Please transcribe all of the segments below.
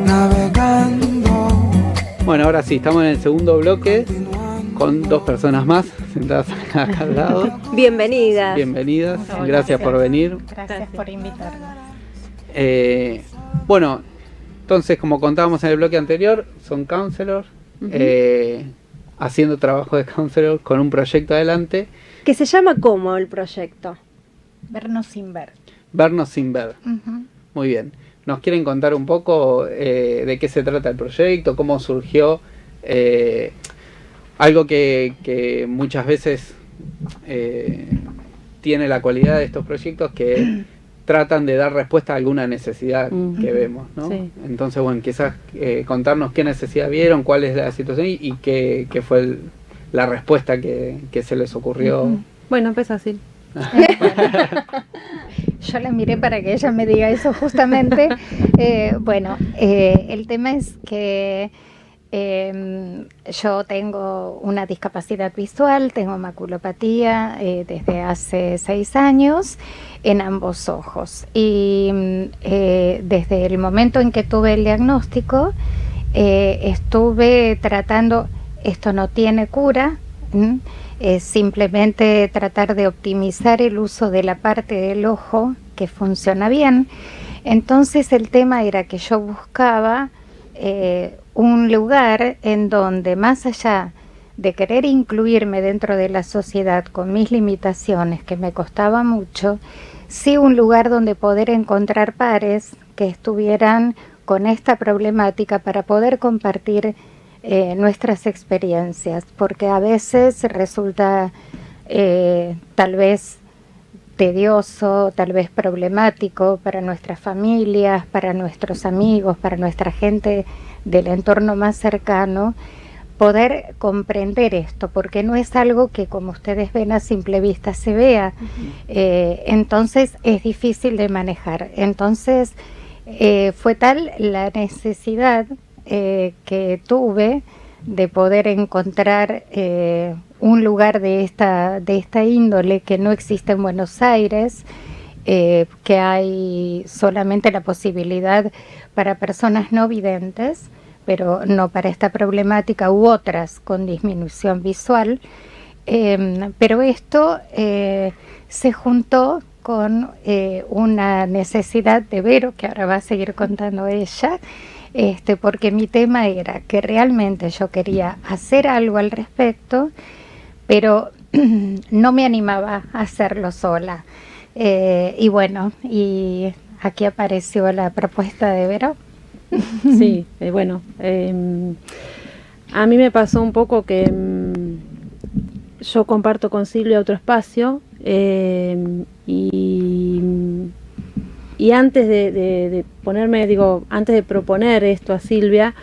navegando. Bueno, ahora sí, estamos en el segundo bloque con dos personas más sentadas acá al lado. Bienvenidas. Bienvenidas, gracias por venir. Gracias por invitarme. Bueno, entonces, como contábamos en el bloque anterior, son counselors, haciendo trabajo de counselor con un proyecto adelante. ¿Que se llama cómo el proyecto? Vernos sin ver. Vernos sin ver. Muy bien. ¿Nos quieren contar un poco de qué se trata el proyecto? ¿Cómo surgió? Algo que muchas veces tiene la cualidad de estos proyectos que tratan de dar respuesta a alguna necesidad que vemos, ¿no? Sí. Entonces, bueno, quizás contarnos qué necesidad vieron, cuál es la situación y qué fue la respuesta que se les ocurrió. Bueno, empieza así. Yo la miré para que ella me diga eso justamente. El tema es que yo tengo una discapacidad visual, tengo maculopatía desde hace 6 años en ambos ojos. Y desde el momento en que tuve el diagnóstico, estuve tratando, esto no tiene cura, es simplemente tratar de optimizar el uso de la parte del ojo que funciona bien. Entonces el tema era que yo buscaba un lugar en donde, más allá de querer incluirme dentro de la sociedad con mis limitaciones, que me costaba mucho, sí un lugar donde poder encontrar pares que estuvieran con esta problemática para poder compartir nuestras experiencias, porque a veces resulta tal vez tedioso, tal vez problemático para nuestras familias, para nuestros amigos, para nuestra gente del entorno más cercano, poder comprender esto, porque no es algo que, como ustedes ven, a simple vista se vea. Entonces es difícil de manejar. Entonces fue tal la necesidad que tuve de poder encontrar un lugar de esta índole que no existe en Buenos Aires, que hay solamente la posibilidad para personas no videntes, pero no para esta problemática u otras con disminución visual. Pero esto se juntó con una necesidad de Vero, que ahora va a seguir contando ella, porque mi tema era que realmente yo quería hacer algo al respecto, pero no me animaba a hacerlo sola. Y aquí apareció la propuesta de Vero. Sí, a mí me pasó un poco que yo comparto con Silvia otro espacio y antes de ponerme, antes de proponer esto a Silvia,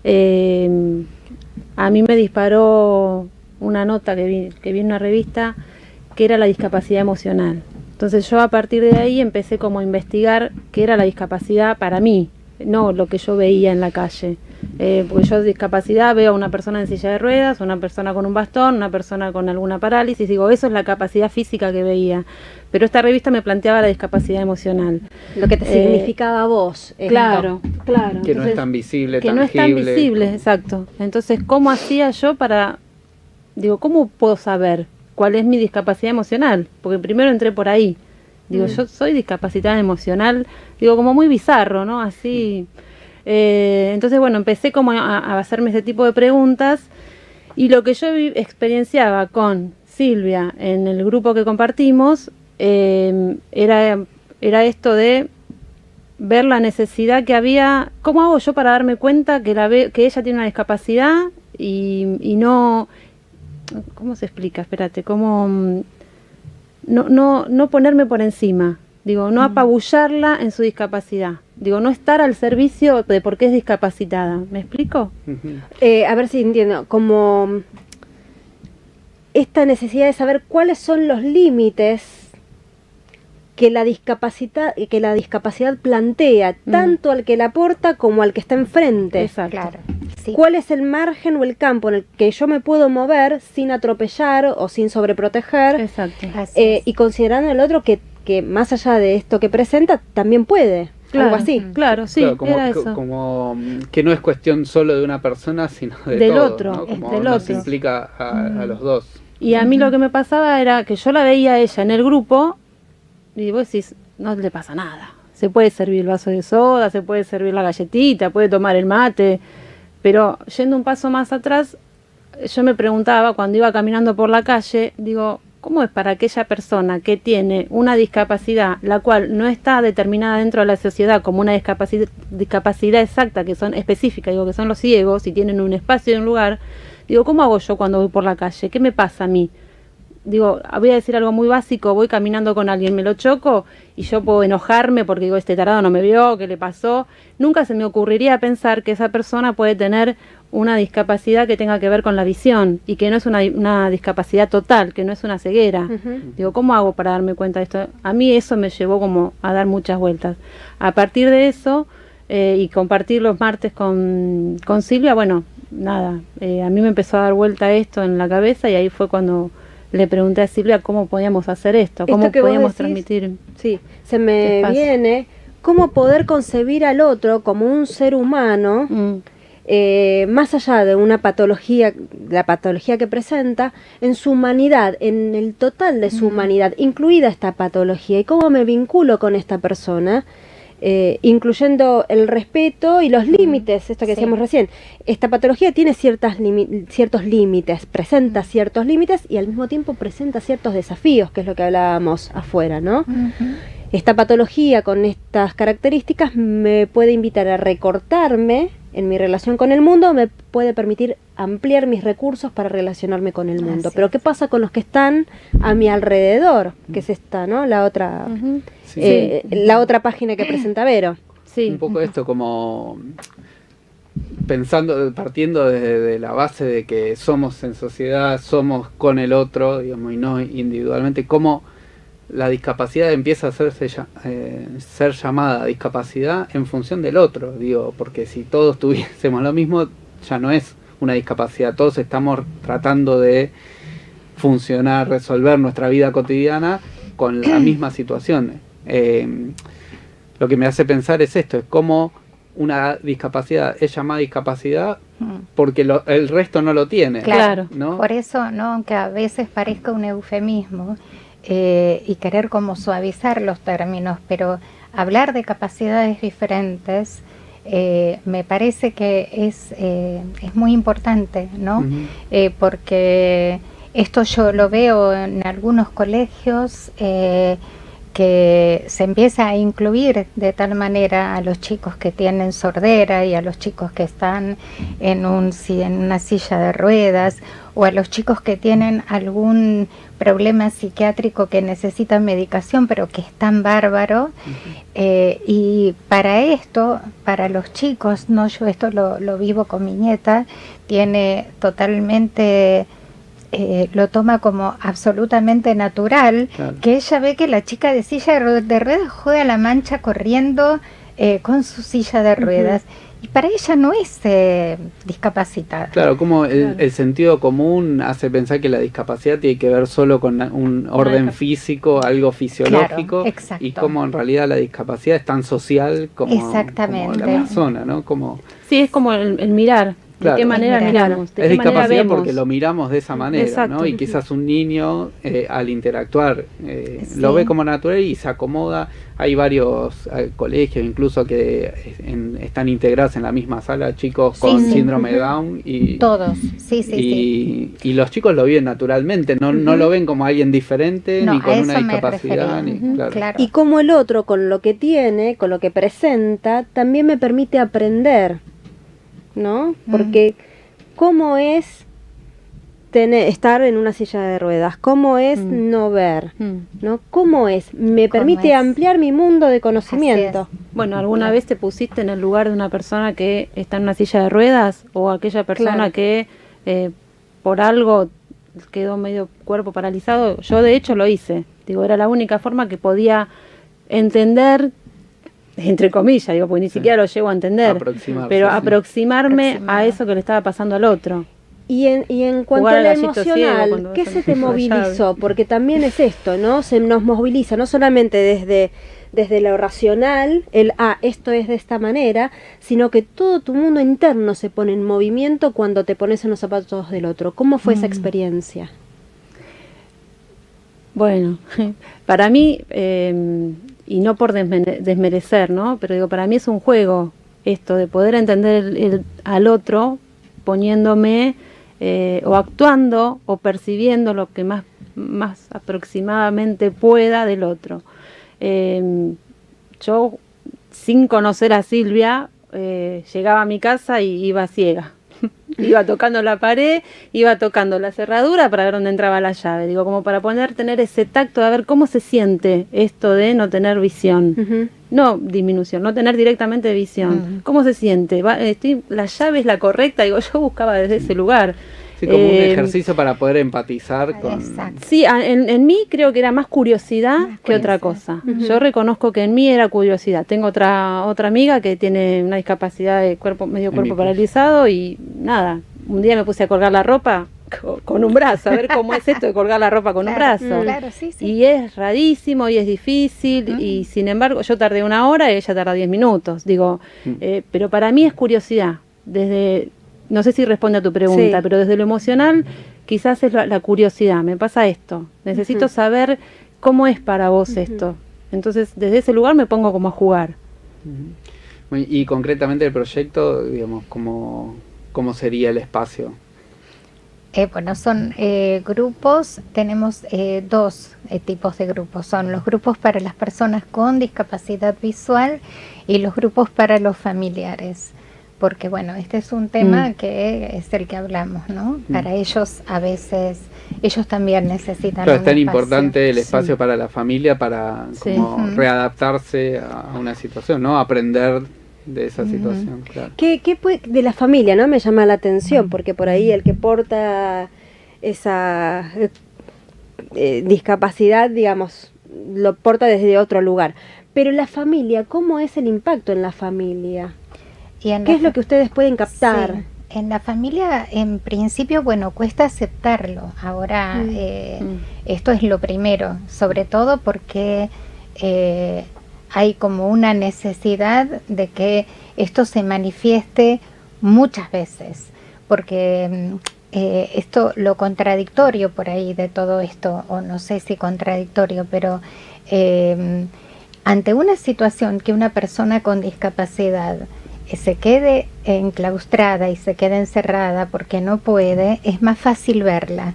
a mí me disparó una nota que vi en una revista que era la discapacidad emocional. Entonces yo a partir de ahí empecé como a investigar qué era la discapacidad para mí, no lo que yo veía en la calle. Porque yo de discapacidad veo a una persona en silla de ruedas, una persona con un bastón, una persona con alguna parálisis, digo, eso es la capacidad física que veía. Pero esta revista me planteaba la discapacidad emocional. Lo que te significaba a vos. Claro. Que entonces, no es tan visible, que tangible. No es tan visible, exacto. Entonces, ¿cómo hacía yo cómo puedo saber cuál es mi discapacidad emocional? Porque primero entré por ahí. Yo soy discapacitada emocional, como muy bizarro, ¿no? Así. Entonces, empecé como a hacerme ese tipo de preguntas, y lo que yo experienciaba con Silvia en el grupo que compartimos era esto de ver la necesidad que había. ¿Cómo hago yo para darme cuenta que ella tiene una discapacidad y no... ¿Cómo se explica? Espérate, ¿cómo...? No ponerme por encima, no apabullarla en su discapacidad, no estar al servicio de por qué es discapacitada. ¿Me explico? A ver si entiendo, como esta necesidad de saber cuáles son los límites que la discapacidad plantea, tanto al que la aporta como al que está enfrente. Exacto. Claro. Sí. ¿Cuál es el margen o el campo en el que yo me puedo mover sin atropellar o sin sobreproteger? Exacto. Y considerando el otro que más allá de esto que presenta, también puede. Claro, algo así. Claro, sí, Claro, como, era eso. como que no es cuestión solo de una persona, sino Del todos, otro, ¿no? Como del nos otro. implica a los dos. Y a mí lo que me pasaba era que yo la veía a ella en el grupo y vos decís, no le pasa nada. Se puede servir el vaso de soda, se puede servir la galletita, puede tomar el mate, pero yendo un paso más atrás, yo me preguntaba cuando iba caminando por la calle, digo, ¿cómo es para aquella persona que tiene una discapacidad, la cual no está determinada dentro de la sociedad como una discapacidad exacta, que son específica, digo, que son los ciegos y tienen un espacio y un lugar? Digo, ¿cómo hago yo cuando voy por la calle? ¿Qué me pasa a mí? Digo, voy a decir algo muy básico, voy caminando con alguien, me lo choco y yo puedo enojarme porque digo, este tarado no me vio, ¿qué le pasó? Nunca se me ocurriría pensar que esa persona puede tener una discapacidad que tenga que ver con la visión y que no es una discapacidad total, que no es una ceguera. Digo, ¿cómo hago para darme cuenta de esto? A mí eso me llevó como a dar muchas vueltas. A partir de eso, y compartir los martes con Silvia, bueno, nada, a mí me empezó a dar vuelta esto en la cabeza y ahí fue cuando le pregunté a Silvia cómo podíamos hacer esto, cómo que vos podíamos decís, transmitir. Sí, se me espacio. viene cómo poder concebir al otro como un ser humano, más allá de una patología, la patología que presenta, en su humanidad, en el total de su humanidad, incluida esta patología, y cómo me vinculo con esta persona, incluyendo el respeto y los límites, esto que Sí. decíamos recién. Esta patología tiene ciertos límites, presenta ciertos límites y al mismo tiempo presenta ciertos desafíos, que es lo que hablábamos afuera, ¿no? Ujú. Esta patología con estas características me puede invitar a recortarme en mi relación con el mundo, me puede permitir ampliar mis recursos para relacionarme con el mundo. Así Pero es. ¿qué pasa con los que están a mi alrededor? Que es esta, ¿no? La otra, Ujú. Sí. la otra página que presenta Vero. Sí. Un poco esto como pensando, partiendo de la base de que somos en sociedad, somos con el otro, digamos, y no individualmente, cómo la discapacidad empieza a ser llamada discapacidad en función del otro, digo, porque si todos tuviésemos lo mismo, ya no es una discapacidad, todos estamos tratando de funcionar, resolver nuestra vida cotidiana con la misma situación. Lo que me hace pensar es esto, es cómo una discapacidad es llamada discapacidad porque el resto no lo tiene. Claro. ¿no? Por eso, no, aunque a veces parezca un eufemismo y querer como suavizar los términos, pero hablar de capacidades diferentes me parece que es muy importante, ¿no? Ujú. Porque esto yo lo veo en algunos colegios que se empieza a incluir de tal manera a los chicos que tienen sordera y a los chicos que están en una silla de ruedas o a los chicos que tienen algún problema psiquiátrico que necesitan medicación pero que es tan bárbaro. Y para esto, para los chicos, no, yo esto lo vivo con mi nieta, tiene totalmente... lo toma como absolutamente natural, Claro. que ella ve que la chica de silla de ruedas juega a la mancha corriendo con su silla de ruedas. Y para ella no es discapacitada. Claro, como el sentido común hace pensar que la discapacidad tiene que ver solo con un orden físico, algo fisiológico, Claro, exacto. y como en realidad la discapacidad es tan social como la persona, ¿no? Como Sí, es como el mirar. Claro. ¿De qué manera Es mirar. miramos? ¿De es qué manera discapacidad vemos? porque lo miramos de esa manera, Exacto. ¿no? Y quizás un niño al interactuar Sí. lo ve como natural y se acomoda. Hay varios colegios incluso que están integrados en la misma sala, chicos con Sí. síndrome de Down y Todos, sí. y los chicos lo viven naturalmente, no lo ven como alguien diferente No, ni a con una eso me discapacidad, refería. ni, claro. Claro. Y como el otro, con lo que tiene, con lo que presenta, también me permite aprender, ¿no? Porque ¿cómo es estar en una silla de ruedas? ¿Cómo es no ver? ¿No? ¿Cómo es? Me permite es? ampliar mi mundo de conocimiento. Bueno, ¿alguna vez te pusiste en el lugar de una persona que está en una silla de ruedas o aquella persona Claro. que por algo quedó medio cuerpo paralizado? Yo de hecho lo hice. Digo, era la única forma que podía entender, entre comillas, digo, porque ni siquiera lo llego a entender, Aproximarse, pero sí. aproximarme a eso que le estaba pasando al otro. Y en cuanto Jugar a al lo gallito ciego emocional, cuando ¿qué ves se el te rayado? movilizó? Porque también es esto, ¿no? Se nos moviliza, no solamente desde lo racional, esto es de esta manera, sino que todo tu mundo interno se pone en movimiento cuando te pones en los zapatos del otro. ¿Cómo fue esa experiencia? Bueno, para mí, y no por desmerecer, ¿no? Pero digo, para mí es un juego esto de poder entender al otro poniéndome o actuando o percibiendo lo que más aproximadamente pueda del otro. Yo, sin conocer a Silvia, llegaba a mi casa y iba ciega. Iba tocando la pared, iba tocando la cerradura para ver dónde entraba la llave. Digo, como para tener ese tacto de ver cómo se siente esto de no tener visión. Uh-huh. No disminución, no tener directamente visión. ¿Cómo se siente? La llave es la correcta. Digo, yo buscaba desde ese lugar. Sí, como un ejercicio para poder empatizar con... Exacto. Sí, en mí creo que era más curiosidad que otra cosa. Uh-huh. Yo reconozco que en mí era curiosidad. Tengo otra amiga que tiene una discapacidad de medio cuerpo paralizado y nada, un día me puse a colgar la ropa con un brazo, a ver cómo es esto de colgar la ropa con un brazo. Claro, sí. Y es rarísimo y es difícil y sin embargo yo tardé 1 hora y ella tarda 10 minutos. Digo, pero para mí es curiosidad. No sé si responde a tu pregunta, pero desde lo emocional quizás es la curiosidad. Me pasa esto, necesito saber cómo es para vos esto. Entonces desde ese lugar me pongo como a jugar. Y concretamente el proyecto, digamos, ¿cómo sería el espacio? Bueno, son grupos, tenemos 2 tipos de grupos. Son los grupos para las personas con discapacidad visual y los grupos para los familiares. Porque bueno, este es un tema que es el que hablamos, ¿no? Para ellos a veces, ellos también necesitan Claro, es tan espacio. importante el espacio para la familia para como readaptarse a una situación, ¿no? Aprender de esa situación, claro. ¿Qué de la familia, no? Me llama la atención, porque por ahí el que porta esa discapacidad, digamos, lo porta desde otro lugar. Pero la familia, ¿cómo es el impacto en la familia? ¿Qué es lo que ustedes pueden captar? Sí. En la familia, en principio, bueno, cuesta aceptarlo. Ahora, esto es lo primero, sobre todo porque hay como una necesidad de que esto se manifieste muchas veces, porque esto, lo contradictorio por ahí de todo esto, o no sé si contradictorio, pero ante una situación que una persona con discapacidad se quede enclaustrada y se quede encerrada porque no puede, es más fácil verla.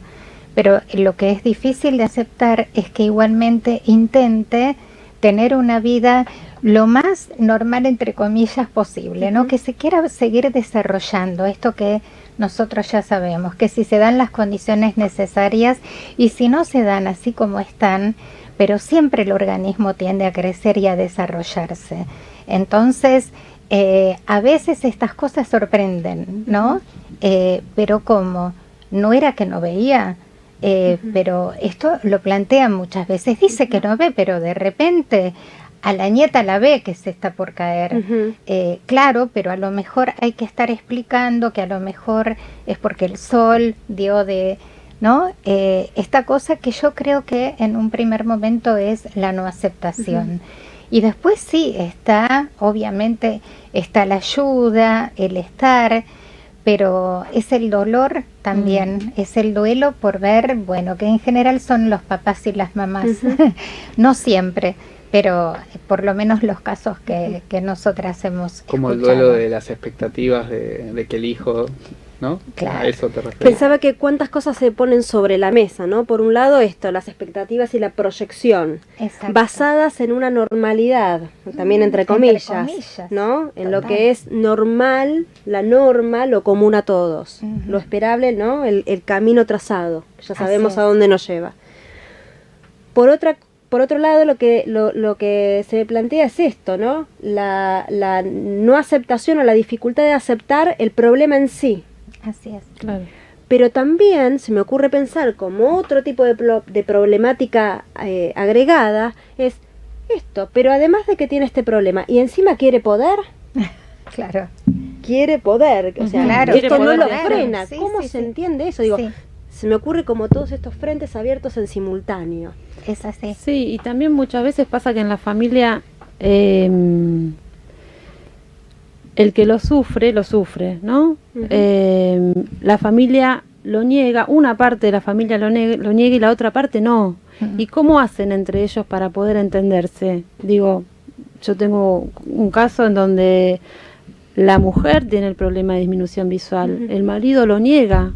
Pero lo que es difícil de aceptar es que igualmente intente tener una vida lo más normal, entre comillas, posible, ¿no? Que se quiera seguir desarrollando, esto que nosotros ya sabemos, que si se dan las condiciones necesarias y si no se dan así como están, pero siempre el organismo tiende a crecer y a desarrollarse. Entonces, a veces estas cosas sorprenden, ¿no? Pero ¿cómo? No era que no veía, pero esto lo plantean muchas veces. Dice que no ve, pero de repente a la nieta la ve que se está por caer. Claro, pero a lo mejor hay que estar explicando que a lo mejor es porque el sol dio de... ¿no? Esta cosa que yo creo que en un primer momento es la no aceptación. Y después sí, obviamente está la ayuda, el estar, pero es el dolor también, es el duelo por ver, bueno, que en general son los papás y las mamás, no siempre, pero por lo menos los casos que nosotras hemos como escuchado. El duelo de las expectativas de que el hijo... ¿no? Claro. A eso te refieres. Pensaba que cuántas cosas se ponen sobre la mesa, ¿no? Por un lado esto, las expectativas y la proyección, basadas en una normalidad, también entre comillas, ¿no? En lo que es normal, la norma, lo común a todos, lo esperable, ¿no? El camino trazado, ya sabemos a dónde nos lleva. Por otro lado, lo que se plantea es esto, ¿no? La no aceptación o la dificultad de aceptar el problema en sí. Así es. Claro. Pero también se me ocurre pensar como otro tipo de problemática agregada es esto, pero además de que tiene este problema y encima quiere poder, Claro. Quiere poder, o sea, Claro, esto no lo claro. frena. Sí, ¿Cómo sí, se sí. entiende eso? Digo, Sí. se me ocurre como todos estos frentes abiertos en simultáneo. es así. Sí, y también muchas veces pasa que en la familia el que lo sufre, ¿no? La familia lo niega, una parte de la familia lo niega y la otra parte no. ¿Y cómo hacen entre ellos para poder entenderse? Digo, yo tengo un caso en donde la mujer tiene el problema de disminución visual, el marido lo niega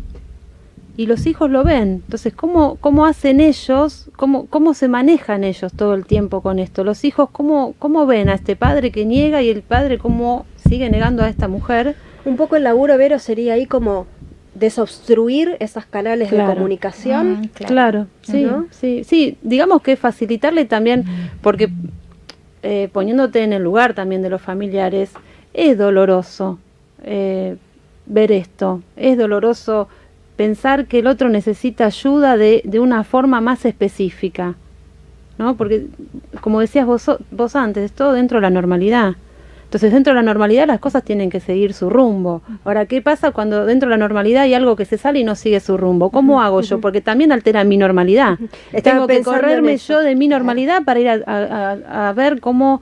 y los hijos lo ven. Entonces, ¿cómo hacen ellos? ¿Cómo se manejan ellos todo el tiempo con esto? Los hijos, ¿cómo ven a este padre que niega y el padre cómo sigue negando a esta mujer? Un poco el laburo, Vero, sería ahí como desobstruir esos canales de comunicación. Claro, sí, ¿no? Sí, digamos que facilitarle también, porque poniéndote en el lugar también de los familiares, es doloroso ver esto, es doloroso pensar que el otro necesita ayuda de una forma más específica, ¿no? Porque, como decías vos antes, es todo dentro de la normalidad. Entonces, dentro de la normalidad las cosas tienen que seguir su rumbo. Ahora, ¿qué pasa cuando dentro de la normalidad hay algo que se sale y no sigue su rumbo? ¿Cómo hago yo? Porque también altera mi normalidad. Tengo que correrme yo de mi normalidad para ir a ver cómo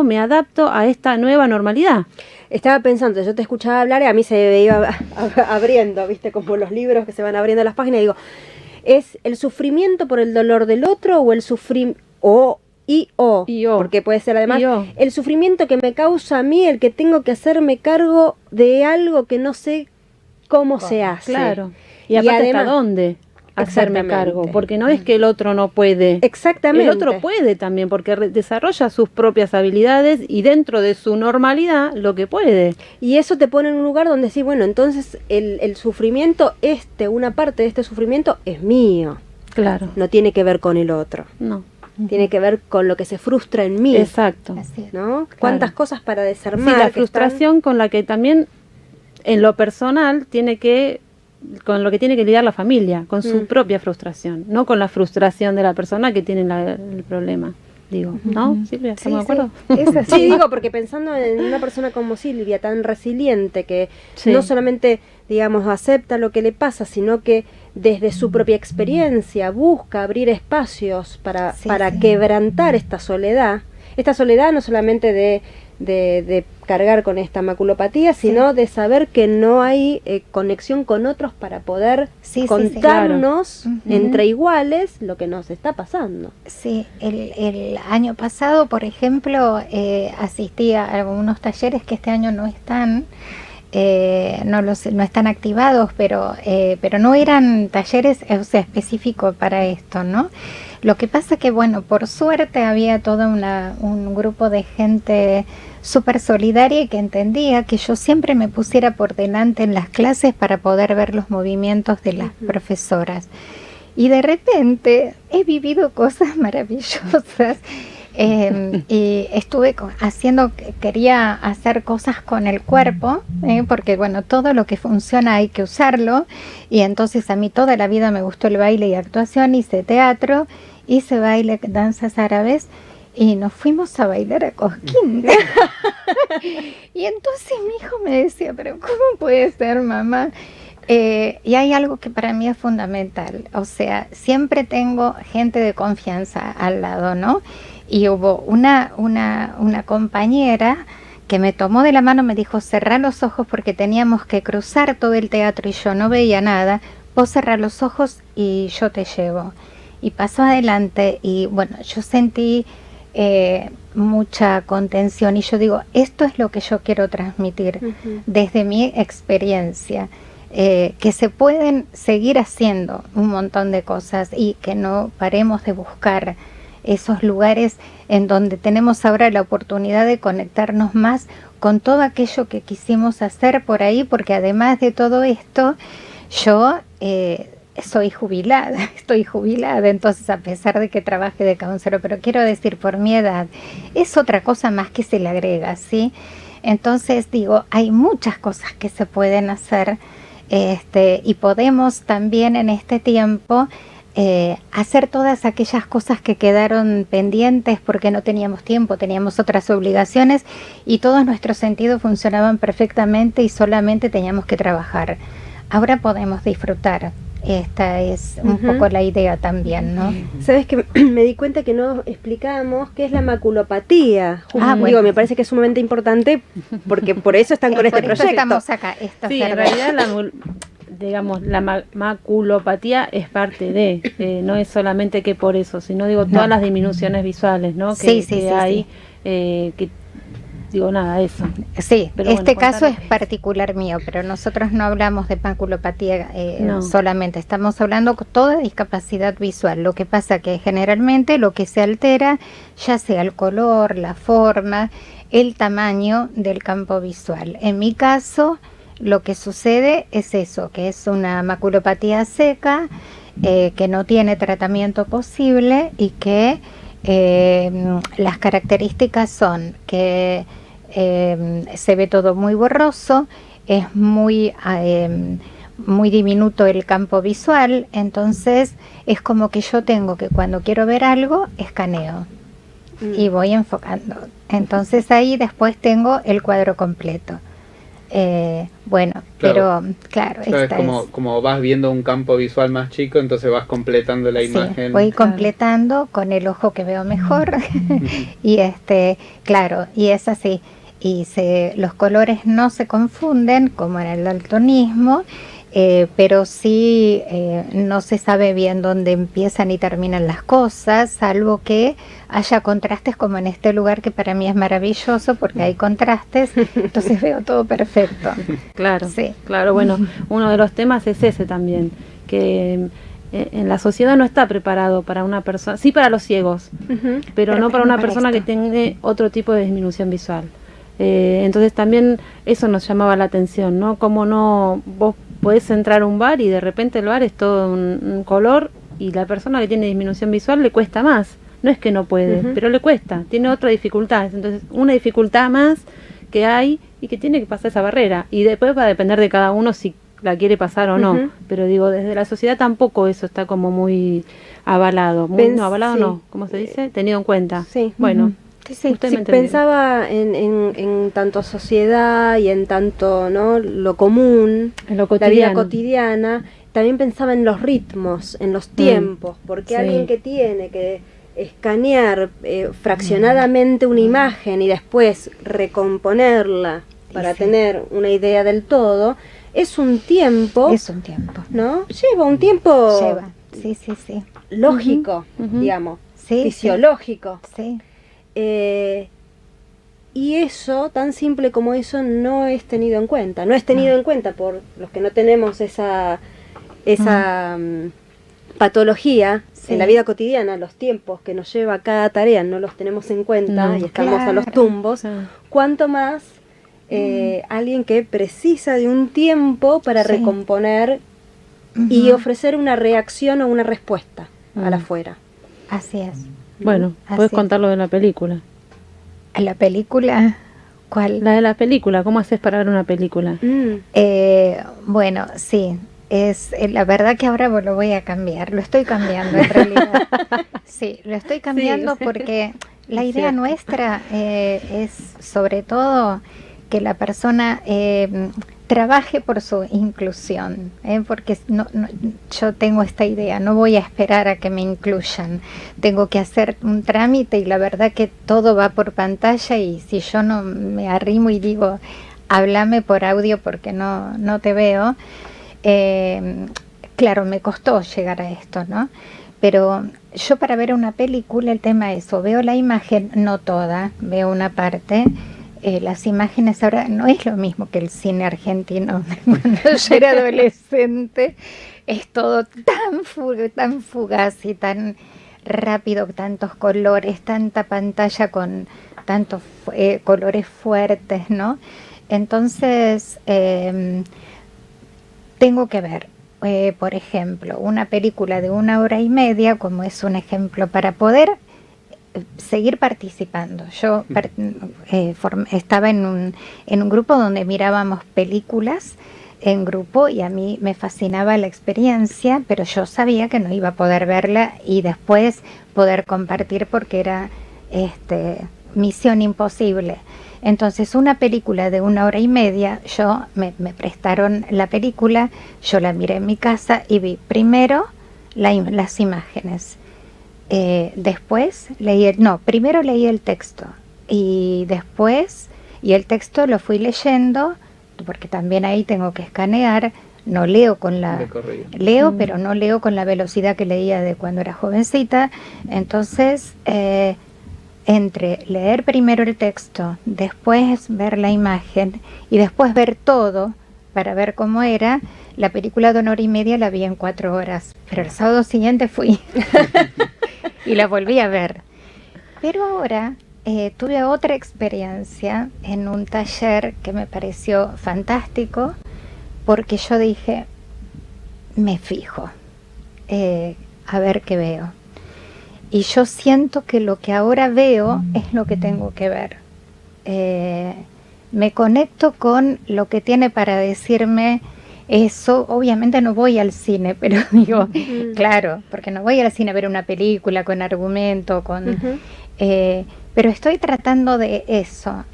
me adapto a esta nueva normalidad. Estaba pensando, yo te escuchaba hablar y a mí se me iba abriendo, ¿viste? Como los libros que se van abriendo las páginas, y digo, ¿es el sufrimiento por el dolor del otro o el sufrimiento, porque puede ser además el sufrimiento que me causa a mí, el que tengo que hacerme cargo de algo que no sé cómo se hace? Claro, y aparte además, ¿hasta dónde hacerme cargo? Porque no es que el otro no puede. Exactamente. El otro puede también, porque desarrolla sus propias habilidades y dentro de su normalidad lo que puede. Y eso te pone en un lugar donde sí, bueno, entonces el sufrimiento, una parte de este sufrimiento es mío. Claro. No tiene que ver con el otro. No. Tiene que ver con lo que se frustra en mí. Exacto. ¿No? Claro. Cuántas cosas para desarmar. Sí, la frustración con la que también, en lo personal, con lo que tiene que lidiar la familia, con su propia frustración, no con la frustración de la persona que tiene el problema. Digo, ¿no? Silvia, ¿estamos de acuerdo? Es así. Sí, digo, porque pensando en una persona como Silvia, tan resiliente, que no solamente, digamos, acepta lo que le pasa, sino que desde su propia experiencia busca abrir espacios para quebrantar esta soledad no solamente de cargar con esta maculopatía, sino de saber que no hay conexión con otros para poder contarnos entre iguales lo que nos está pasando. Sí, el año pasado, por ejemplo, asistí a algunos talleres que este año no están, no están activados, pero no eran talleres específicos para esto, ¿no? Lo que pasa que, bueno, por suerte había todo un grupo de gente súper solidaria y que entendía que yo siempre me pusiera por delante en las clases para poder ver los movimientos de las profesoras. Y de repente he vivido cosas maravillosas. Y estuve quería hacer cosas con el cuerpo, porque bueno, todo lo que funciona hay que usarlo, y entonces a mí toda la vida me gustó el baile y actuación, hice teatro, hice baile, danzas árabes, y nos fuimos a bailar a Cosquín. Y entonces mi hijo me decía, pero ¿cómo puede ser, mamá? Y hay algo que para mí es fundamental, o sea, siempre tengo gente de confianza al lado, ¿no? Y hubo una compañera que me tomó de la mano, me dijo, cerrá los ojos porque teníamos que cruzar todo el teatro y yo no veía nada, vos cerrá los ojos y yo te llevo. Y pasó adelante y bueno, yo sentí mucha contención y yo digo, esto es lo que yo quiero transmitir desde mi experiencia. Que se pueden seguir haciendo un montón de cosas y que no paremos de buscar esos lugares en donde tenemos ahora la oportunidad de conectarnos más con todo aquello que quisimos hacer por ahí, porque además de todo esto, yo estoy jubilada, entonces a pesar de que trabaje de counselor, pero quiero decir, por mi edad, es otra cosa más que se le agrega, ¿sí? Entonces digo, hay muchas cosas que se pueden hacer, y podemos también en este tiempo hacer todas aquellas cosas que quedaron pendientes porque no teníamos tiempo, teníamos otras obligaciones y todos nuestros sentidos funcionaban perfectamente y solamente teníamos que trabajar. Ahora podemos disfrutar esta es un poco la idea también, ¿no? Sabes que me di cuenta que no explicamos qué es la maculopatía. Bueno. Digo, me parece que es sumamente importante porque por eso están con este por eso proyecto. estamos acá. Sí, en realidad la maculopatía es parte de, no es solamente que por eso, sino digo todas las disminuciones visuales, ¿no? Que hay, que digo nada, eso. Sí, pero este bueno, caso es particular mío, pero nosotros no hablamos de maculopatía solamente, estamos hablando de toda discapacidad visual. Lo que pasa que generalmente lo que se altera, ya sea el color, la forma, el tamaño del campo visual. En mi caso, lo que sucede es eso, que es una maculopatía seca, que no tiene tratamiento posible y que las características son que se ve todo muy borroso, es muy diminuto el campo visual, entonces es como que yo tengo que cuando quiero ver algo, escaneo y voy enfocando. Entonces ahí después tengo el cuadro completo. Bueno, Claro. pero claro, Es como vas viendo un campo visual más chico, entonces vas completando la imagen. Voy completando con el ojo que veo mejor y claro, y es así. Y los colores no se confunden como en el daltonismo, pero sí no se sabe bien dónde empiezan y terminan las cosas, salvo que haya contrastes como en este lugar, que para mí es maravilloso porque hay contrastes, entonces veo todo perfecto. Claro, Sí. claro, bueno, uno de los temas es ese también, que en la sociedad no está preparado para una persona, sí para los ciegos, pero no para una persona que tenga otro tipo de disminución visual. Entonces también eso nos llamaba la atención, ¿no? Como no, vos podés entrar a un bar y de repente el bar es todo un color y la persona que tiene disminución visual le cuesta más. No es que no puede, pero le cuesta, tiene otra dificultad. Entonces una dificultad más que hay y que tiene que pasar esa barrera. Y después va a depender de cada uno si la quiere pasar o no. Pero digo, desde la sociedad tampoco eso está como muy avalado. No, ¿cómo se dice? Tenido en cuenta. Sí. Bueno. Sí, pensaba en tanto sociedad y en tanto, ¿no?, lo común, En lo la vida cotidiana. También pensaba en los ritmos, en los tiempos, porque alguien que tiene que escanear fraccionadamente una imagen y después recomponerla para tener una idea del todo, es un tiempo, ¿no? Lleva un tiempo lógico, digamos, fisiológico. Sí. Y eso, tan simple como eso, no es tenido en cuenta. No es tenido en cuenta por los que no tenemos esa patología en la vida cotidiana. Los tiempos que nos lleva cada tarea no los tenemos en cuenta y estamos a los tumbos. Cuanto más alguien que precisa de un tiempo para recomponer y ofrecer una reacción o una respuesta a la afuera. Así es. Bueno, puedes contar lo de la película. ¿La película? ¿Cuál? La de la película, ¿cómo haces para ver una película? Bueno, sí, es la verdad que ahora lo voy a cambiar, lo estoy cambiando en realidad. Sí, lo estoy cambiando porque la idea nuestra es sobre todo que la persona trabaje por su inclusión, porque yo tengo esta idea, no voy a esperar a que me incluyan, tengo que hacer un trámite y la verdad que todo va por pantalla y si yo no me arrimo y digo, háblame por audio porque no te veo, claro, me costó llegar a esto, ¿no? Pero yo para ver una película el tema es, o veo la imagen, no toda, veo una parte. Las imágenes ahora no es lo mismo que el cine argentino. Cuando yo era adolescente es todo tan fugaz y tan rápido, tantos colores, tanta pantalla con tantos colores fuertes, ¿no? Entonces tengo que ver, por ejemplo, una película de 1 hora y media, como es un ejemplo, para poder seguir participando. Yo estaba en un grupo donde mirábamos películas en grupo y a mí me fascinaba la experiencia, pero yo sabía que no iba a poder verla y después poder compartir porque era misión imposible. Entonces, una película de 1 hora y media, me prestaron la película, yo la miré en mi casa y vi primero las imágenes. Después primero leí el texto y después, el texto lo fui leyendo, porque también ahí tengo que escanear. No leo pero no leo con la velocidad que leía de cuando era jovencita. Entonces, entre leer primero el texto, después ver la imagen y después ver todo para ver cómo era, la película de 1 hora y media la vi en 4 horas, pero el sábado siguiente fui y la volví a ver. Pero ahora tuve otra experiencia en un taller que me pareció fantástico, porque yo dije, me fijo, a ver qué veo. Y yo siento que lo que ahora veo es lo que tengo que ver. Me conecto con lo que tiene para decirme eso. Obviamente no voy al cine, pero digo, claro, porque no voy al cine a ver una película con argumento, pero estoy tratando de eso.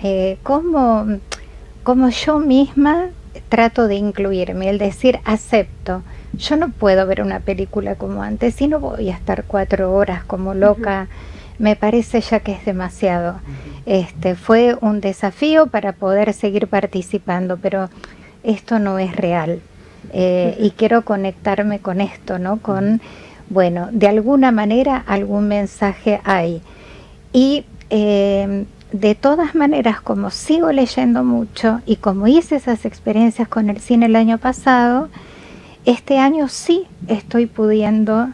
Como yo misma trato de incluirme, el decir acepto. Yo no puedo ver una película como antes y no voy a estar 4 horas como loca. Me parece ya que es demasiado. Fue un desafío para poder seguir participando, pero esto no es real. Y quiero conectarme con esto, ¿no? Bueno, de alguna manera algún mensaje hay. Y de todas maneras, como sigo leyendo mucho y como hice esas experiencias con el cine el año pasado, este año sí estoy pudiendo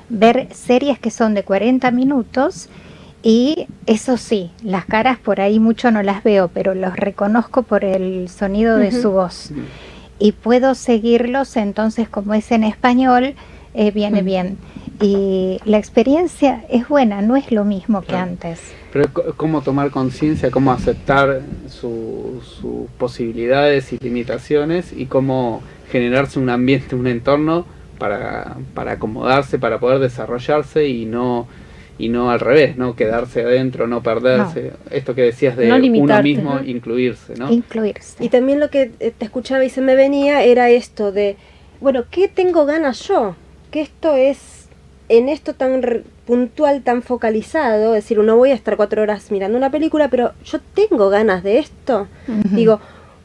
ver series que son de 40 minutos y eso sí, las caras por ahí mucho no las veo, pero los reconozco por el sonido de su voz y puedo seguirlos, entonces como es en español, viene bien. Y la experiencia es buena, no es lo mismo que antes. Pero cómo tomar conciencia, cómo aceptar sus posibilidades y limitaciones y cómo generarse un ambiente, un entorno para acomodarse, para poder desarrollarse y no al revés, no quedarse adentro, no perderse. No. Esto que decías de no uno mismo, incluirse, ¿no? Incluirse. Y también lo que te escuchaba y se me venía era esto de, bueno, ¿qué tengo ganas yo? Que esto es en esto tan puntual, tan focalizado, es decir, no voy a estar 4 horas mirando una película, pero yo tengo ganas de esto. Digo,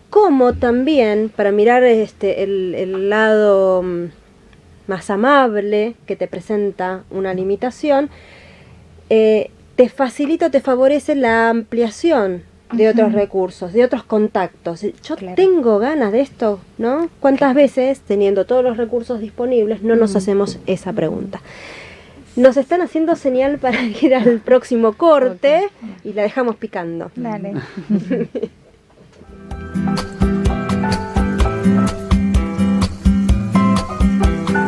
¿cómo también para mirar el lado más amable que te presenta una limitación, te facilita, te favorece la ampliación de otros recursos, de otros contactos? Yo tengo ganas de esto, ¿no? ¿Cuántas veces, teniendo todos los recursos disponibles, no nos hacemos esa pregunta? Nos están haciendo señal para ir al próximo corte y la dejamos picando. Dale.